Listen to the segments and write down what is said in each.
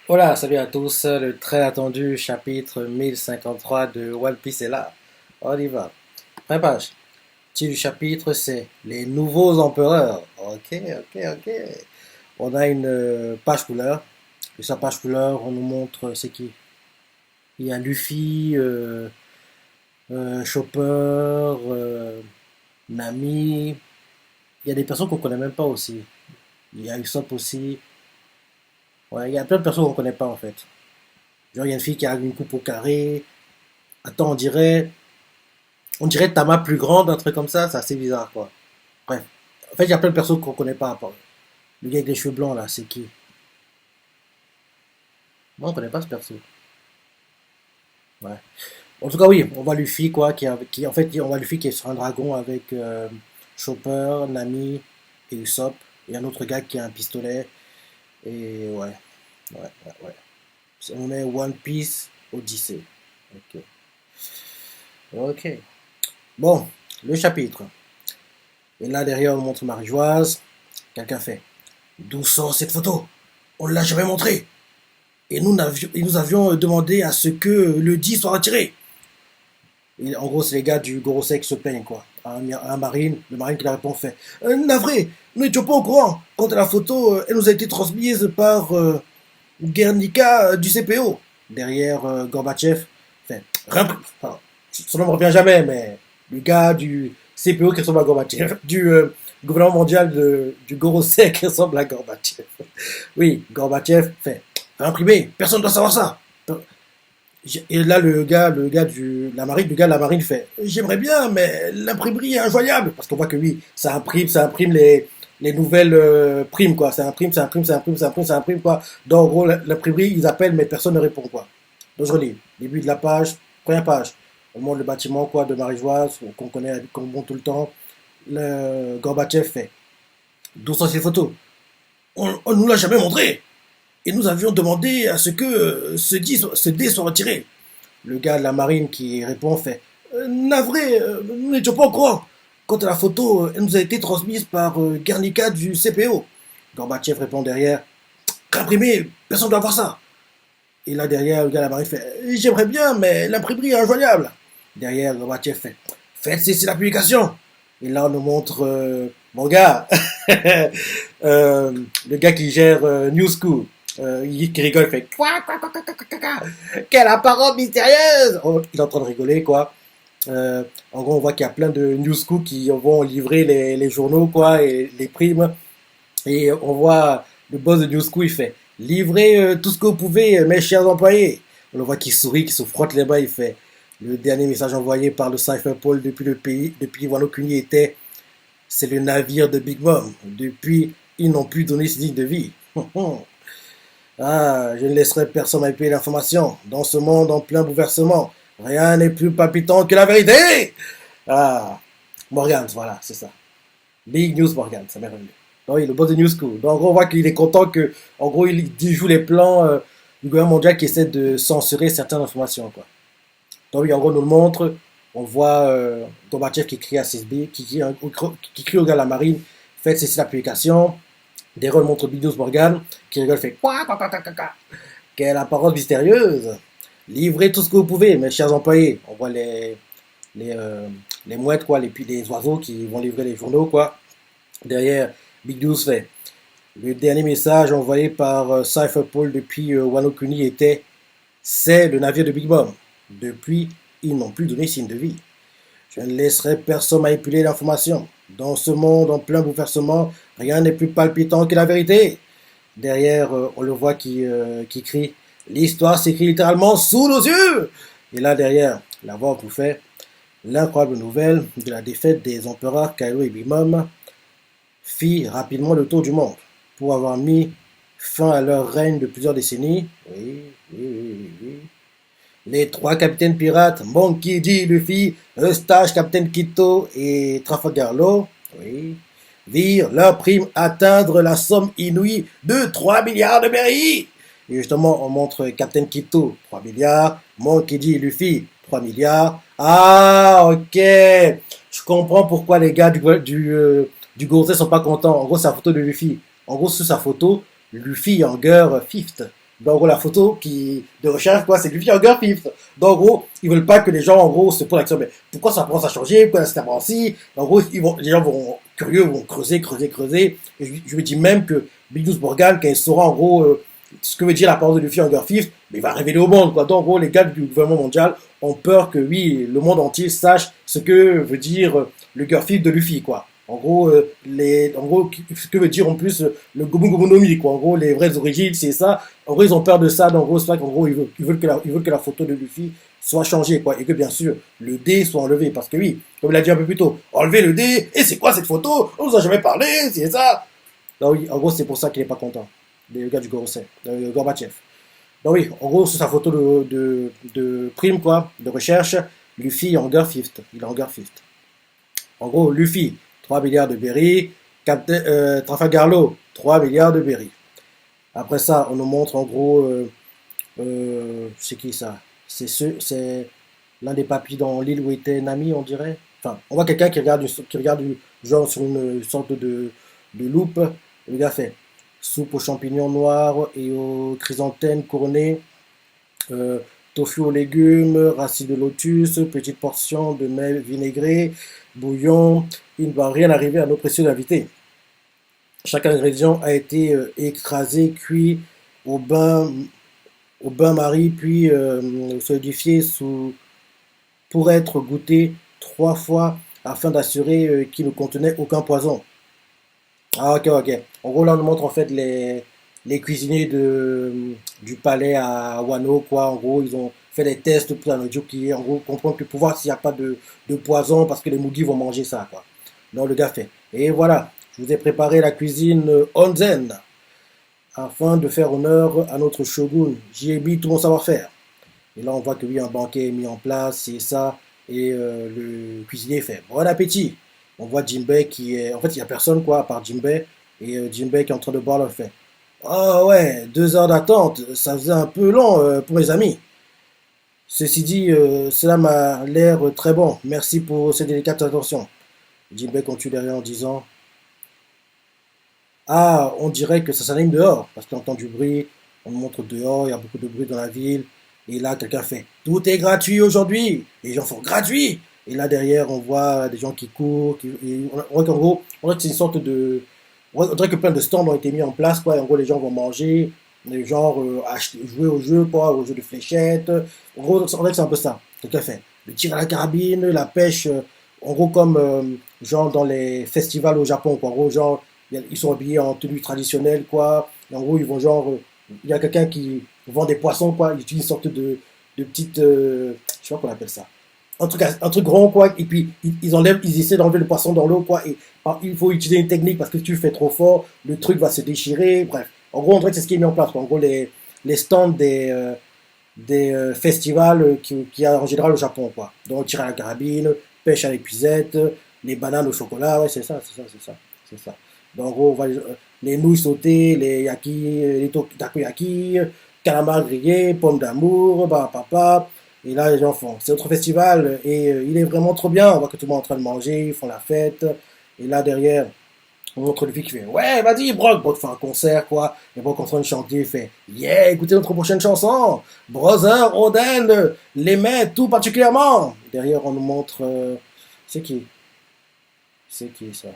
Voilà, salut à tous. Le très attendu chapitre 1053 de One Piece est là. On y va. Première page. Le titre du chapitre, c'est Les nouveaux empereurs. Ok, ok, ok. On a une page couleur. Et sa page couleur, on nous montre c'est qui. Il y a Luffy, Chopper, Nami. Il y a des personnes qu'on connaît même pas aussi. Il y a Usopp aussi. Ouais, il y a plein de personnes qu'on connaît pas en fait. Genre, il y a une fille qui a une coupe au carré. Attends, on dirait Tama plus grande, un truc comme ça, c'est assez bizarre, quoi. Bref. En fait, il y a plein de personnes qu'on connaît pas. Le gars avec les cheveux blancs, là, c'est qui? Moi, on connaît pas ce perso. Ouais. En tout cas, oui, on voit Luffy, quoi, en fait, on voit Luffy qui est sur un dragon avec Chopper, Nami et Usopp. Et un autre gars qui a un pistolet. Et ouais, ouais, ouais, ouais. On est One Piece Odyssey. Ok. Ok. Bon, le chapitre. Et là, derrière, on montre Marie-Joise. Quelqu'un fait. D'où sort cette photo? On ne l'a jamais montrée. Et nous avions demandé à ce que le 10 soit retiré. Et en gros, c'est les gars du Gorosei qui se plaignent, quoi. Un marine, le marine qui la répond fait Navré, nous n'étions pas au courant. Quant à la photo, elle nous a été transmise par Guernica du CPO. Derrière Gorbatchev, fait enfin, son nom ne revient jamais, mais le gars du CPO qui ressemble à Gorbatchev, du gouvernement mondial du Gorosei qui ressemble à Gorbatchev. Oui, Gorbatchev fait imprimer, personne ne doit savoir ça. Et là, le gars de la marine fait j'aimerais bien, mais l'imprimerie est injoignable. Parce qu'on voit que oui, ça imprime les nouvelles primes, quoi. Ça imprime, ça imprime, ça imprime, ça imprime, ça imprime, quoi. Donc, en gros, l'imprimerie, ils appellent, mais personne ne répond, quoi. Donc, je relis. Début de la page, première page. On montre le bâtiment, quoi, de Marie-Joise, qu'on connaît, qu'on montre tout le temps. Le Gorbatchev fait d'où sont ces photos? On nous l'a jamais montré. Et nous avions demandé à ce que ce dé soit retiré. Le gars de la marine qui répond fait navré, nous n'étions pas au courant. Quant à la photo, elle nous a été transmise par Guernica du CPO. Gorbatchev répond derrière imprimé, personne ne doit voir ça. Et là derrière, le gars de la marine fait j'aimerais bien, mais l'imprimerie est injoignable. Derrière, Gorbatchev fait faites cesser la publication. Et là, on nous montre mon gars, le gars qui gère New School. Qui rigole, fait quoi, quoi, quoi, quoi, quoi, quoi, quoi. Quelle apparence mystérieuse! Oh, il est en train de rigoler, quoi. En gros, on voit qu'il y a plein de news school qui vont livrer les journaux, quoi, et les primes. Et on voit le boss de New School, il fait livrez tout ce que vous pouvez, mes chers employés. On le voit qui sourit, qui se frotte les mains, il fait le dernier message envoyé par le Cypher Paul depuis le pays, depuis Wano Kuni était c'est le navire de Big Mom. Depuis, ils n'ont plus donné signe de vie. Ah, je ne laisserai personne manipuler l'information. Dans ce monde en plein bouleversement, rien n'est plus palpitant que la vérité. Ah, Morgan, voilà, c'est ça. Big News Morgan, ça m'est revenu. Donc, oui, le boss de New School. Donc, en gros, on voit qu'il est content que, en gros, il joue les plans du gouvernement mondial qui essaie de censurer certaines informations, quoi. Donc, oui, en gros, on nous le montre. On voit Gorbachev qui crie à CSB, qui crie au gars de la marine, faites cesser la publication. Des rôles montrent Big News Morgan, qui rigole, fait quoi, quoi, quoi, quoi, quoi, quoi. Quelle apparence mystérieuse. Livrez tout ce que vous pouvez, mes chers employés. On voit les, euh, les mouettes, quoi, les oiseaux qui vont livrer les journaux, quoi. Derrière, Big News fait. Le dernier message envoyé par Cypher Paul depuis Wano Kuni était c'est le navire de Big Mom. Depuis, ils n'ont plus donné signe de vie. Je ne laisserai personne manipuler l'information. Dans ce monde en plein bouleversement, rien n'est plus palpitant que la vérité. Derrière, on le voit qui crie l'histoire s'écrit littéralement sous nos yeux. Et là, derrière, la voix vous fait l'incroyable nouvelle de la défaite des empereurs Kairo et Big Mom fit rapidement le tour du monde pour avoir mis fin à leur règne de plusieurs décennies. Oui, oui, oui, oui, oui. Les trois capitaines pirates, Monkey D. Luffy, Eustache, Captain Kito et Trafalgar Law, oui, virent leur prime atteindre la somme inouïe de 3 milliards de berries. Et justement, on montre Captain Kito, 3 milliards, Monkey D. Luffy, 3 milliards. Ah, ok. Je comprends pourquoi les gars du Gorosei sont pas contents. En gros, c'est la photo de Luffy. En gros, sur sa photo, Luffy en girl fifth. Donc, en gros, la photo de recherche, quoi, c'est Luffy en Girl Fifth. Donc, en gros, ils veulent pas que les gens, en gros, se posent la question, mais pourquoi ça commence à changer? Pourquoi c'est ainsi? En gros, les gens vont, curieux, vont creuser, creuser, creuser. Et je me dis même que Big News Morgan, quand il saura, en gros, ce que veut dire la parole de Luffy en Girl Fifth, mais il va révéler au monde, quoi. Donc, en gros, les gars du gouvernement mondial ont peur que, oui, le monde entier sache ce que veut dire le Girl Fifth de Luffy, quoi. En gros, ce que veut dire en plus le Gomu Gomu no Mi, quoi. En gros, les vraies origines, c'est ça. En gros, ils ont peur de ça. Donc, en gros, c'est ça qu'en gros, ils veulent que la photo de Luffy soit changée, quoi. Et que, bien sûr, le D soit enlevé. Parce que, oui, comme il l'a dit un peu plus tôt, enlever le D. Et c'est quoi cette photo? On nous a jamais parlé, c'est ça. Donc, oui, en gros, c'est pour ça qu'il est pas content. Le gars du Gorosei, Gorbatchev. Donc, oui, en gros, c'est sa photo de prime, quoi, de recherche. Luffy en Girl Fifth. Il est en Girl Fifth. En gros, Luffy, 3 milliards de berry. Trafalgar Law, 3 milliards de berry. Après ça, on nous montre en gros, c'est qui ça? C'est l'un des papis dans l'île où était Nami, on dirait. Enfin, on voit quelqu'un qui regarde genre sur une sorte de loupe. Le gars fait soupe aux champignons noirs et aux chrysanthèmes couronnées, euh, tofu aux légumes, racines de lotus, petite portion de mel vinaigré, bouillon. Il ne va rien arriver à nos précieux invités. Chaque ingrédient a été écrasé, cuit au bain, au bain-marie, puis solidifié pour être goûté 3 fois afin d'assurer qu'il ne contenait aucun poison. Ah, ok, ok. En gros, là, on nous montre en fait les cuisiniers du palais à Wano, quoi. En gros, ils ont fait des tests pour un audio qui, en gros, comprendre pour voir s'il n'y a pas de poison parce que les Mugi vont manger ça, quoi. Donc, le gars fait. Et voilà, je vous ai préparé la cuisine Onzen afin de faire honneur à notre shogun. J'y ai mis tout mon savoir-faire. Et là, on voit que oui, un banquet est mis en place, c'est ça. Et le cuisinier fait bon appétit. On voit Jinbei qui est. En fait, il n'y a personne, quoi, à part Jinbei. Et Jinbei qui est en train de boire le fait. Ah ouais, 2 heures d'attente, ça faisait un peu long pour mes amis. Ceci dit, cela m'a l'air très bon. Merci pour ces délicates attentions. Jinbei continue derrière en disant ah, on dirait que ça s'anime dehors, parce qu'on entend du bruit, on montre dehors, il y a beaucoup de bruit dans la ville, et là, quelqu'un fait tout est gratuit aujourd'hui, et les gens font gratuit, et là derrière, on voit des gens qui courent, on voit qu'en gros, on voit que c'est une sorte de. On dirait que plein de stands ont été mis en place, quoi, et en gros, les gens vont manger, les gens jouer au jeu, quoi, au jeu de fléchettes, en gros, on dirait que c'est un peu ça, quelqu'un fait le tir à la carabine, la pêche, en gros, comme genre dans les festivals au Japon, quoi, en gros, genre ils sont habillés en tenue traditionnelle, quoi. Et en gros, ils vont genre. Il y a quelqu'un qui vend des poissons, quoi. Il utilise une sorte de petite. Je sais pas comment on appelle ça. Un truc rond, quoi. Et puis, ils essaient d'enlever le poisson dans l'eau, quoi. Et il faut utiliser une technique parce que si tu le fais trop fort, le truc va se déchirer. Bref. En gros, on dirait que c'est ce qui est mis en place, quoi. En gros, les stands des festivals qu'il y a en général au Japon, quoi. Donc, tir à la carabine, pêche à l'épuisette, les bananes au chocolat. Ouais, c'est ça, c'est ça, c'est ça. C'est ça. Donc, en gros, on va les nouilles sautées, les yaki, takoyaki, calamars grillés, pommes d'amour, bah, papa. Et là, les gens font. C'est notre festival et il est vraiment trop bien. On voit que tout le monde est en train de manger, ils font la fête. Et là, derrière, on montre le fille qui fait ouais, vas-y, Brock. Brock fait un concert, quoi. Et Brock est en train de chanter, il fait yeah, écoutez notre prochaine chanson. Brother, Oden, l'aimait tout particulièrement. Derrière, on nous montre. C'est qui? C'est qui ça?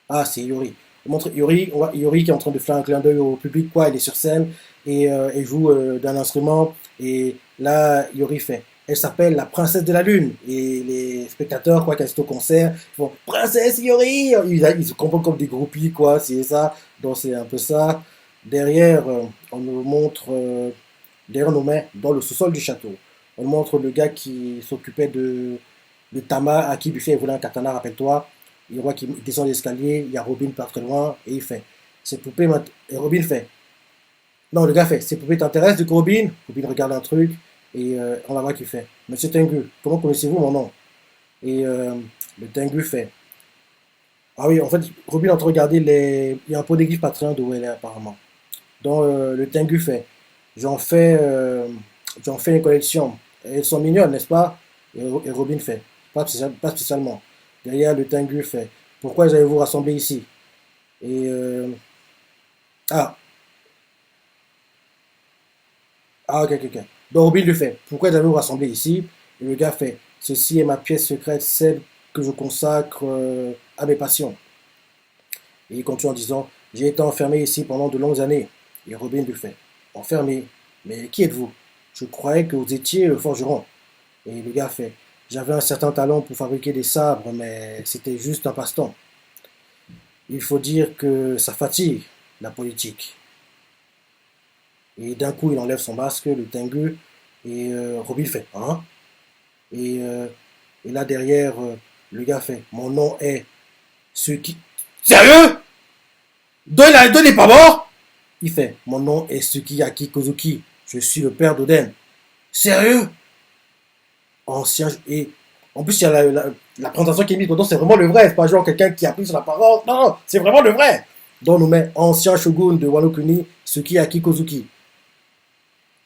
Ah, c'est Yuri. On montre Yuri, on voit Yuri qui est en train de faire un clin d'œil au public, quoi. Il est sur scène et joue d'un instrument. Et là, Yuri fait. Elle s'appelle la princesse de la lune. Et les spectateurs, quoi, qui assistent au concert, ils font princesse Yuri. Ils se comportent comme des groupies, quoi. C'est ça. Donc c'est un peu ça. Derrière, on nous montre, derrière nos mains, dans le sous-sol du château. On nous montre le gars qui s'occupait de Tama, à qui Buffet voulait un katana, rappelle-toi. Il voit qu'il descend l'escalier, il y a Robin pas très loin, et il fait. Ces poupées et Robin fait. Non, le gars fait. Ces poupées t'intéressent, du coup, Robin? Robin regarde un truc, et on la voit qui fait. Monsieur Tengu, comment connaissez-vous mon nom? Et le Tengu fait. Ah oui, en fait, Robin est en train de regarder les. Il y a un pot d'église pas très loin d'où elle est, apparemment. Donc, le Tengu fait. J'en fais, euh, j'en fais une collection. Elles sont mignonnes, n'est-ce pas? Et Robin fait. Pas spécialement. Derrière, le Tengu fait. Pourquoi allez-vous rassembler ici? Et ah, Ah, ok, ok, ok. Donc Robin lui fait, pourquoi avez-vous rassemblé ici? Et le gars fait, ceci est ma pièce secrète, celle que je consacre à mes passions. Et il continue en disant, j'ai été enfermé ici pendant de longues années. Et Robin lui fait, enfermé? Mais qui êtes-vous? Je croyais que vous étiez le forgeron. Et le gars fait, j'avais un certain talent pour fabriquer des sabres, mais c'était juste un passe-temps. Il faut dire que ça fatigue, la politique. Et d'un coup, il enlève son masque, le tengu, et Robin fait, hein? Et, euh, et là derrière, le gars fait, mon nom est ce qui... Sérieux? Don n'est pas mort? Il fait, mon nom est Sukiyaki Kozuki. Je suis le père d'Oden. Sérieux? Ancien... Et en plus, il y a la présentation qui est mise dedans, c'est vraiment le vrai. C'est pas genre quelqu'un qui a pris son apparence. Non, non, c'est vraiment le vrai. Donc, on nous met ancien shogun de Wano Kuni, Sukiyaki Kozuki.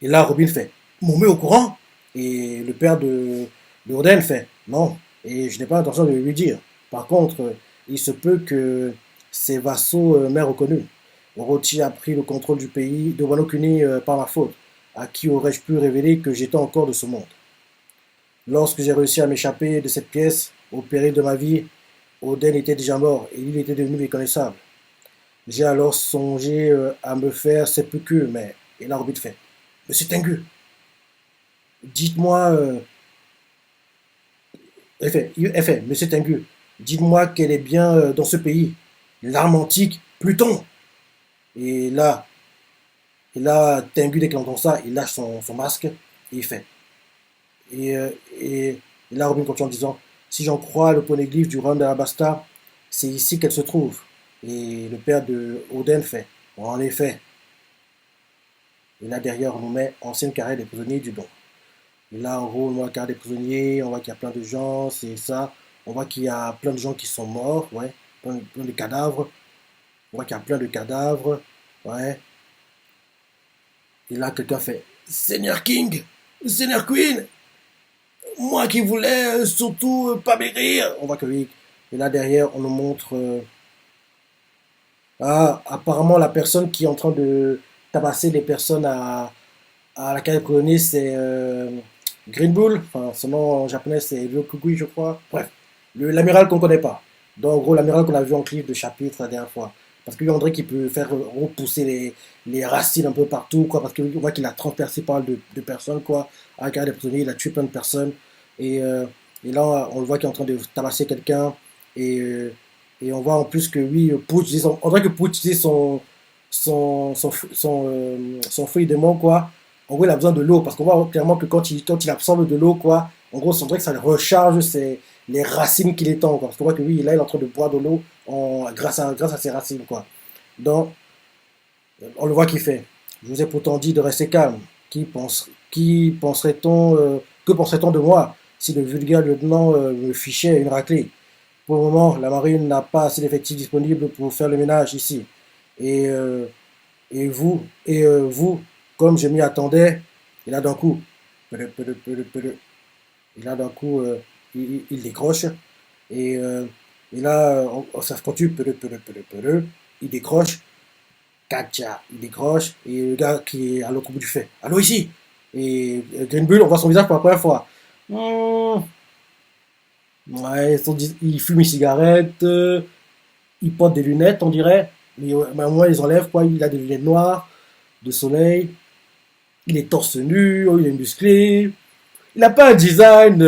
Et là, Robin fait, m'en met au courant? Et le père de Oden fait, non. Et je n'ai pas l'intention de lui dire. Par contre, il se peut que ses vassaux m'aient reconnu. Orochi a pris le contrôle du pays de Wano Kuni par ma faute. À qui aurais-je pu révéler que j'étais encore de ce monde? Lorsque j'ai réussi à m'échapper de cette pièce, au péril de ma vie, Oden était déjà mort et il était devenu méconnaissable. J'ai alors songé à me faire sépulture, mais... Et là, Robin fait, Monsieur Tengu, dites-moi... Monsieur Tengu, dites-moi quelle est bien dans ce pays. L'arme antique, Pluton. Et là, Tengu, dès qu'il entend ça, il lâche son masque et il fait. Et, euh, et, et là, Robin continue en disant, si j'en crois le poneglyphe du royaume d'Alabasta, c'est ici qu'elle se trouve. Et le père de Oden fait, en effet. Et là, derrière, on nous met ancienne carrière des prisonniers du don. Et là, en gros, on voit qu'il y a des prisonniers, on voit qu'il y a plein de gens, c'est ça. On voit qu'il y a plein de gens qui sont morts, ouais. Plein de cadavres. On voit qu'il y a plein de cadavres, ouais. Et là, quelqu'un fait Seigneur King, Seigneur Queen, moi qui voulais surtout pas mourir. On voit que oui. Et là, derrière, on nous montre. Ah, apparemment, la personne qui est en train de tabasser les personnes à la carrière colonie, c'est Green Bull. Enfin, son nom en japonais, c'est Ryokugui, je crois. Bref, l'amiral qu'on connaît pas. Donc, en gros, l'amiral qu'on a vu en clip de chapitre la dernière fois. Parce que lui, André qui peut faire repousser les racines un peu partout, quoi. Parce qu'on voit qu'il a transpercé pas mal de personnes, quoi. À la carrière des prisonniers, il a tué plein de personnes. Et, euh, et là, on le voit qu'il est en train de tabasser quelqu'un. Et, euh, et on voit en plus que oui, pour utiliser on dirait que pour utiliser son feuille de démon, quoi, en gros, il a besoin de l'eau, parce qu'on voit clairement que quand il absorbe de l'eau, quoi, en gros, on dirait que ça recharge les racines qu'il étend, quoi. Parce qu'on voit que oui, là, il est en train de boire de l'eau grâce à ses racines, quoi. Donc, on le voit qu'il fait. Je vous ai pourtant dit de rester calme. Qui penserait-on, que penserait-on de moi si le vulgaire lieutenant me fichait une raclée? Pour le moment, la marine n'a pas assez d'effectifs disponibles pour faire le ménage ici. Et, euh, et vous, comme je m'y attendais, et là d'un coup, et là d'un coup, il décroche. Et, euh, et là, ça se continue, il décroche, Katia, il décroche, et le gars qui est à l'autre bout du fait, allô ici. Et Green Bull, on voit son visage pour la première fois. Ouais, il fume une cigarette, il porte des lunettes, on dirait. Mais au moins, ils enlèvent quoi. Il a des lunettes noires, de soleil. Il est torse nu, il est musclé. Il n'a pas un design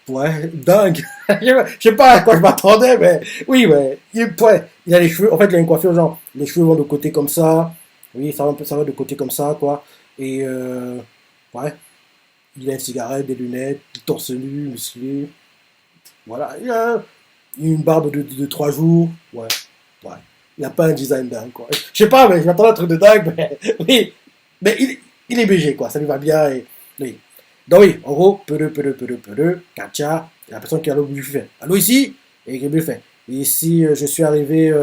ouais, dingue. Je sais pas à quoi je m'attendais, mais oui, ouais. Ouais, il a les cheveux. En fait, il a une coiffure genre, les cheveux vont de côté comme ça. Oui, ça va de côté comme ça, quoi. Et ouais, il a une cigarette, des lunettes, torse nu, musclé. Voilà, il a une barbe de 3 jours. Ouais, ouais. Il n'a pas un design dingue, quoi. Je sais pas, mais je m'attendais à un truc de dingue, mais oui. Mais il est BG, quoi. Ça lui va bien. Et, oui. Donc, oui, en gros, Katia, et la personne qui est à l'autre bout du fait. Allô, ici? Et Gribu fait. Ici, je suis arrivé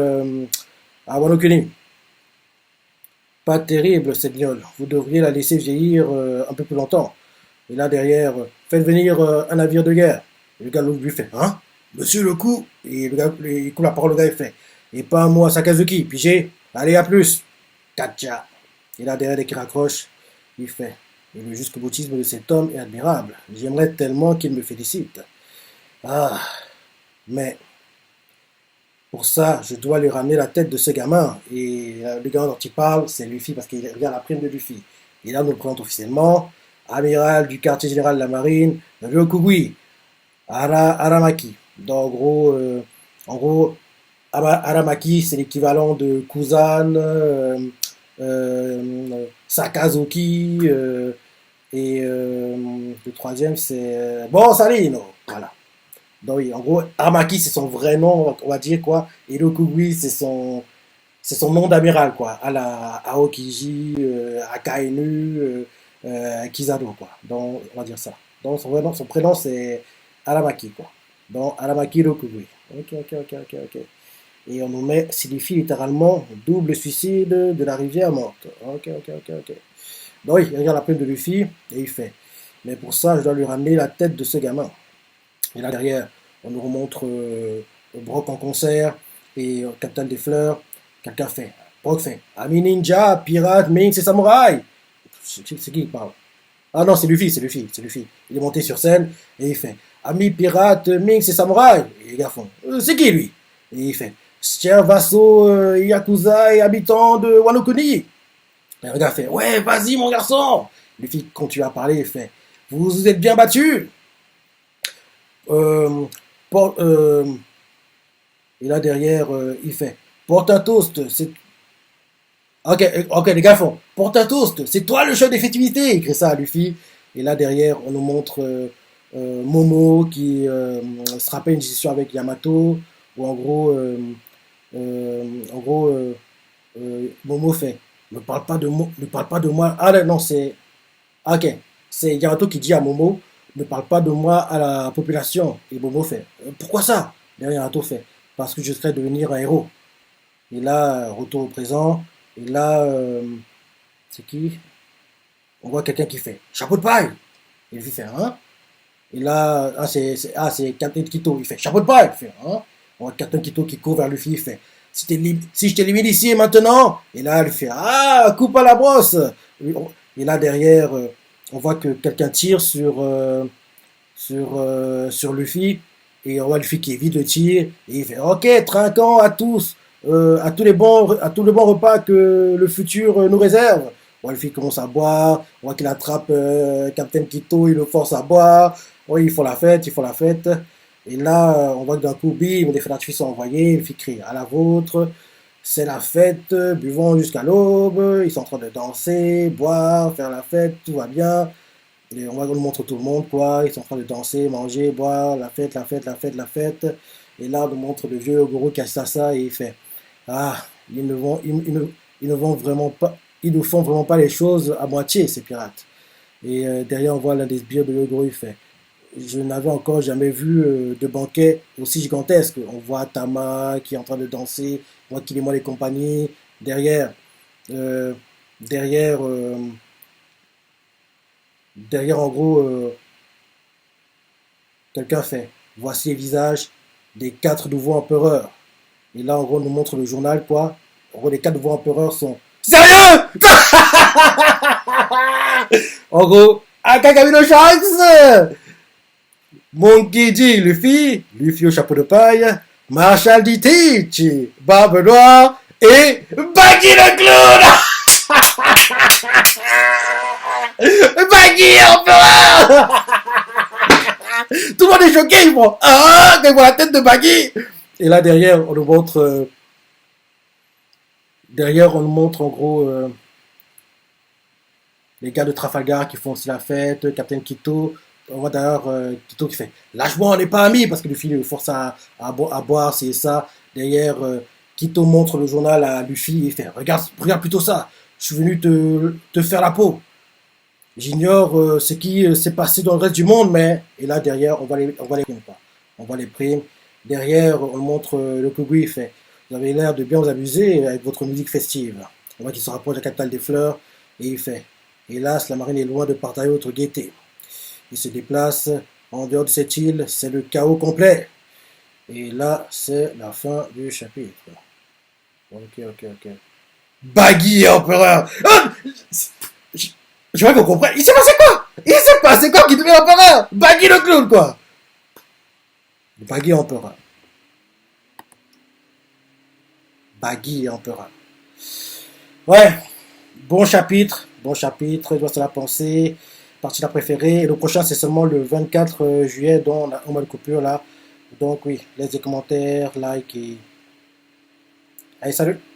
à Wano Kuni. Pas terrible, cette gnôle. Vous devriez la laisser vieillir un peu plus longtemps. Et là, derrière, faites venir un navire de guerre. Et le gars, l'autre lui fait, hein? Monsieur le coup? Et le gars, il coupe la parole au gars, il fait, et pas un mot à Sakazuki, pigé? Allez, à plus! Katia. Et là, derrière, dès qu'il raccroche, il fait, Et le jusqu'au boutisme de cet homme est admirable. J'aimerais tellement qu'il me félicite. Ah, mais pour ça, je dois lui ramener la tête de ce gamin. Et le gars dont il parle, c'est Luffy, parce qu'il regarde la prime de Luffy. Et là, nous le présente officiellement. Amiral du quartier général de la marine, Ryokugui Aramaki. Donc, en gros Aramaki, c'est l'équivalent de Kuzan, Sakazuki, et le troisième, c'est Borsalino. Voilà. Donc, oui, en gros, Aramaki, c'est son vrai nom, on va dire quoi. Et Ryokugui, c'est son nom d'amiral, quoi. À la Aokiji, Akainu, Kizado, quoi. Donc, on va dire ça. Donc, son prénom, c'est Aramaki, quoi. Donc, Aramaki Ryokugui. Ok, ok, ok, ok, ok. Et on nous met, signifie littéralement double suicide de la rivière morte. Ok, ok, ok, ok. Donc, oui, il regarde la plainte de Luffy et il fait. Mais pour ça, je dois lui ramener la tête de ce gamin. Et là derrière, on nous remontre Brock en concert et Captain des Fleurs. Quelqu'un fait. Brock fait. Ami ninja, pirate, Minx et samouraï. C'est qui parle? Ah non, c'est Luffy, c'est Luffy, c'est Luffy. Il est monté sur scène et il fait. Ami pirate, Minx et samouraï. Et les gars font. C'est qui lui? Et il fait. Cher vassaux, yakuza et habitant de Wano Kuni. Et le gars fait. Ouais, vas-y mon garçon. Luffy continue à parler et fait. Vous vous êtes bien battu. Euh, por- euh, et là derrière, il fait porte un toast. Ok, ok, les gars font porte un toast. C'est toi le chef des festivités. Il écrit ça à Luffy. Et là derrière, on nous montre Momo qui se rappelle une discussion avec Yamato. Où en gros Momo fait ne parle pas de moi. Ah non, c'est. Ok, c'est Yamato qui dit à Momo ne parle pas de moi à la population. Et Momo fait pourquoi ça? Et Yamato fait parce que je serais devenir un héros. Et là, retour au présent. Et là, c'est qui? On voit quelqu'un qui fait chapeau de paille. Et lui fait hein? Et là, c'est Captain Kito. Il fait chapeau de paille. Il fait hein? On voit Captain Kito qui court vers Luffy. Il fait si je t'élimine ici et maintenant. Et là, il fait ah, coupe à la brosse. Et là, derrière, on voit que quelqu'un tire sur Luffy. Et on voit Luffy qui évite le tir. Et il fait ok, trinquant à tous. À tous les bons repas que le futur nous réserve. On voit Luffy commence à boire. On voit qu'il attrape Captain Kito. Il le force à boire. Oui, ils font la fête, ils font la fête. Et là, on voit que d'un coup, bim, des feux d'artifice sont envoyés. Luffy crie à la vôtre. C'est la fête, buvons jusqu'à l'aube. Ils sont en train de danser, boire, faire la fête, tout va bien. Et on va nous montrer tout le monde, quoi. Ils sont en train de danser, manger, boire, la fête, la fête, la fête, la fête. Et là, on nous montre le vieux Goro Kasasa et il fait ah, ils ne vont vraiment pas, ils ne font vraiment pas les choses à moitié, ces pirates. Et derrière, on voit l'un des sbires de Goro, il fait je n'avais encore jamais vu de banquet aussi gigantesque. On voit Tama qui est en train de danser, on voit qu'il est moi les compagnies. Derrière, euh, derrière, derrière, en gros, quelqu'un fait voici les visages des quatre nouveaux empereurs. Et là, en gros, on nous montre le journal, quoi. En gros, les quatre nouveaux empereurs sont sérieux. En gros, Akagamino Shanks, Monkey D. Luffy, Luffy au chapeau de paille, Marshall D. Teach, Barbe Noire et Baggy le clown. Baggy empereur. Tout le monde est choqué, ils font ah, quand ils voient la tête de Baggy. Et là derrière, on nous montre en gros les gars de Trafalgar qui font aussi la fête, Captain Kito. On voit d'ailleurs Kito qui fait lâche-moi, on n'est pas amis parce que Luffy le force à boire, c'est ça. Derrière, Kito montre le journal à Luffy et il fait regarde plutôt ça. Je suis venu te faire la peau. J'ignore ce qui s'est passé dans le reste du monde, mais. Et là derrière, on voit les primes. Quoi. On voit les primes. Derrière, on montre le Kogu, il fait vous avez l'air de bien vous amuser avec votre musique festive. On voit qu'il se rapproche de la capitale des fleurs et il fait hélas, la marine est loin de partager votre gaieté. Il se déplace en dehors de cette île, c'est le chaos complet. Et là, c'est la fin du chapitre. Ok. Baggy empereur. Ah Je vois qu'on comprend. Il s'est passé quoi? Il s'est passé quoi qui devient empereur? Baggy le clown, quoi. Baggy empereur. Baggy empereur. Ouais, bon chapitre, je dois se la penser. Partie la préférée. Et le prochain, c'est seulement le 24 juillet, dont on a de coupure là. Donc oui, laisse des commentaires, like et. Allez, salut!